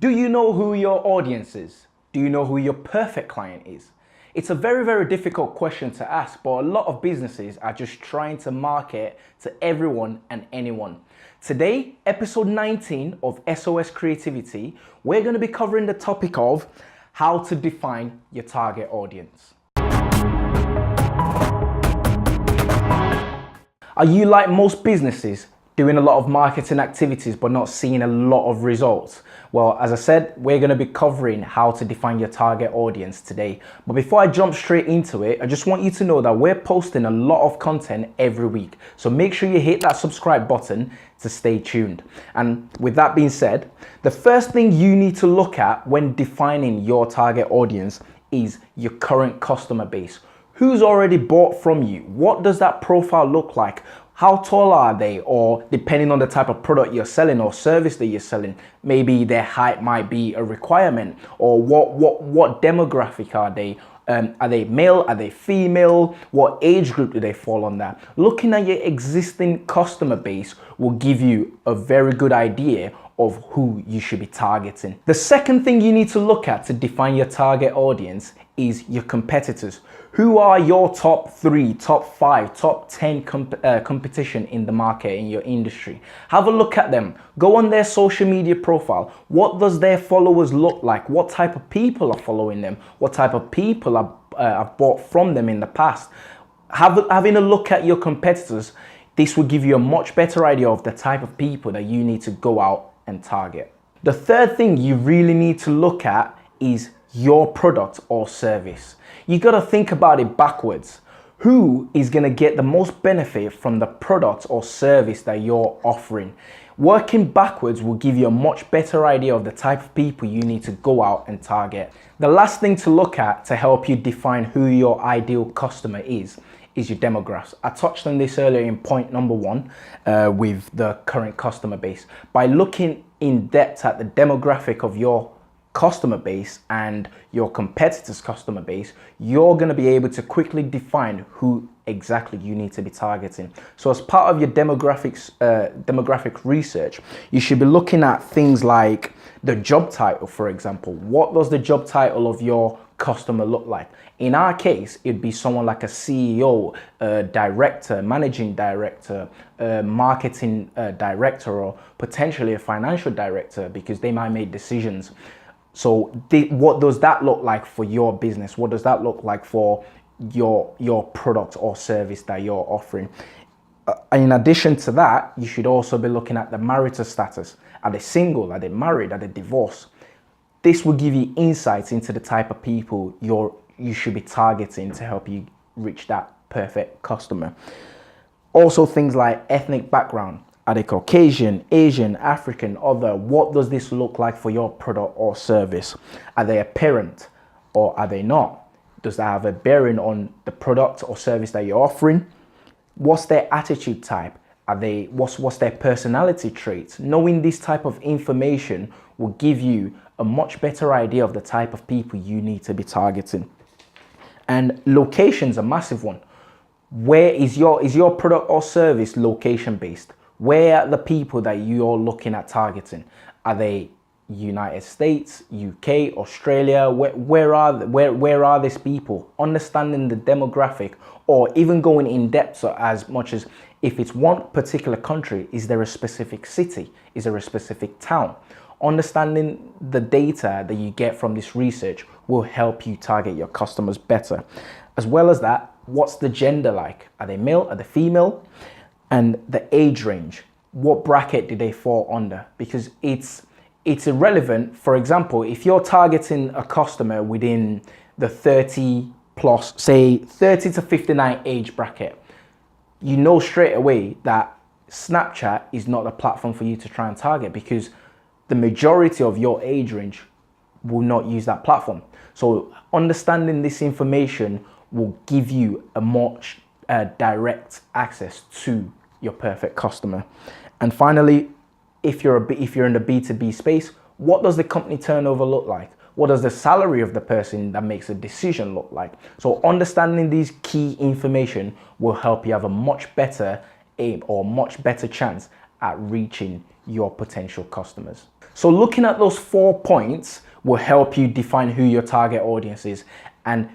Do you know who your audience is? Do you know who your perfect client is? It's a very, very difficult question to ask, but a lot of businesses are just trying to market to everyone and anyone. Today, episode 19 of SOS Creativity, we're going to be covering the topic of how to define your target audience. Are you like most businesses, doing a lot of marketing activities but not seeing a lot of results? Well, as I said, we're going to be covering how to define your target audience today. But before I jump straight into it, I just want you to know that we're posting a lot of content every week. So make sure you hit that subscribe button to stay tuned. And with that being said, the first thing you need to look at when defining your target audience is your current customer base. Who's already bought from you? What does that profile look like? How tall are they? Or depending on the type of product you're selling or service that you're selling, maybe their height might be a requirement. Or what demographic are they? Are they male? Are they female? What age group do they fall on that? Looking at your existing customer base will give you a very good idea of who you should be targeting. The second thing you need to look at to define your target audience is your competitors. Who are your top 3, top 5, top 10 competition in the market, in your industry? Have a look at them. Go on their social media profile. What does their followers look like? What type of people are following them? What type of people have bought from them in the past? Having a look at your competitors, this will give you a much better idea of the type of people that you need to go out and target. The third thing you really need to look at is your product or service. You got to think about it backwards. Who is going to get the most benefit from the product or service that you're offering? Working backwards will give you a much better idea of the type of people you need to go out and target. The last thing to look at to help you define who your ideal customer is your demographics. I touched on this earlier in point number 1 with the current customer base. By looking in depth at the demographic of your customer base and your competitors' customer base, you're going to be able to quickly define who exactly you need to be targeting. So as part of your demographic research, you should be looking at things like the job title, for example. What does the job title of your customer look like? In our case, it'd be someone like a CEO, director, managing director, marketing director, or potentially a financial director, because they might make decisions. So what does that look like for your business? What does that look like for your product or service that you're offering? In addition to that, you should also be looking at the marital status. Are they single? Are they married? Are they divorced? This will give you insights into the type of people you should be targeting to help you reach that perfect customer. Also, things like ethnic background. Are they Caucasian, Asian, African, other? What does this look like for your product or service? Are they a parent or are they not? Does that have a bearing on the product or service that you're offering? What's their attitude type? What's their personality traits? Knowing this type of information will give you a much better idea of the type of people you need to be targeting. And location's a massive one. Where is your product or service location based? Where are the people that you're looking at targeting? Are they United States, UK, Australia? Where are these people? Understanding the demographic, or even going in depth, so as much as if it's one particular country, is there a specific city? Is there a specific town? Understanding the data that you get from this research will help you target your customers better. As well as that, what's the gender like? Are they male? Are they female? And the age range, what bracket do they fall under? Because it's irrelevant. For example, if you're targeting a customer within the 30 plus, say 30 to 59 age bracket, you know straight away that Snapchat is not the platform for you to try and target, because the majority of your age range will not use that platform. So understanding this information will give you a much direct access to your perfect customer. And finally, if you're in the B2B space, what does the company turnover look like? What does the salary of the person that makes a decision look like? So understanding these key information will help you have a much better aim or much better chance at reaching your potential customers. So looking at those 4 points will help you define who your target audience is and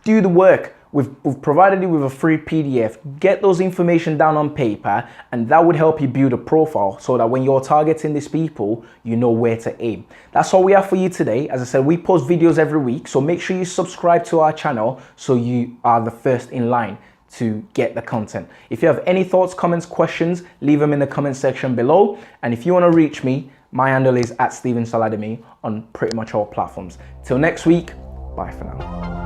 do the work. We've provided you with a free PDF. Get those information down on paper, and that would help you build a profile so that when you're targeting these people, you know where to aim. That's all we have for you today. As I said, we post videos every week, so make sure you subscribe to our channel so you are the first in line to get the content. If you have any thoughts, comments, questions, leave them in the comment section below. And if you want to reach me, my handle is @StephenSaladimi on pretty much all platforms. Till next week, bye for now.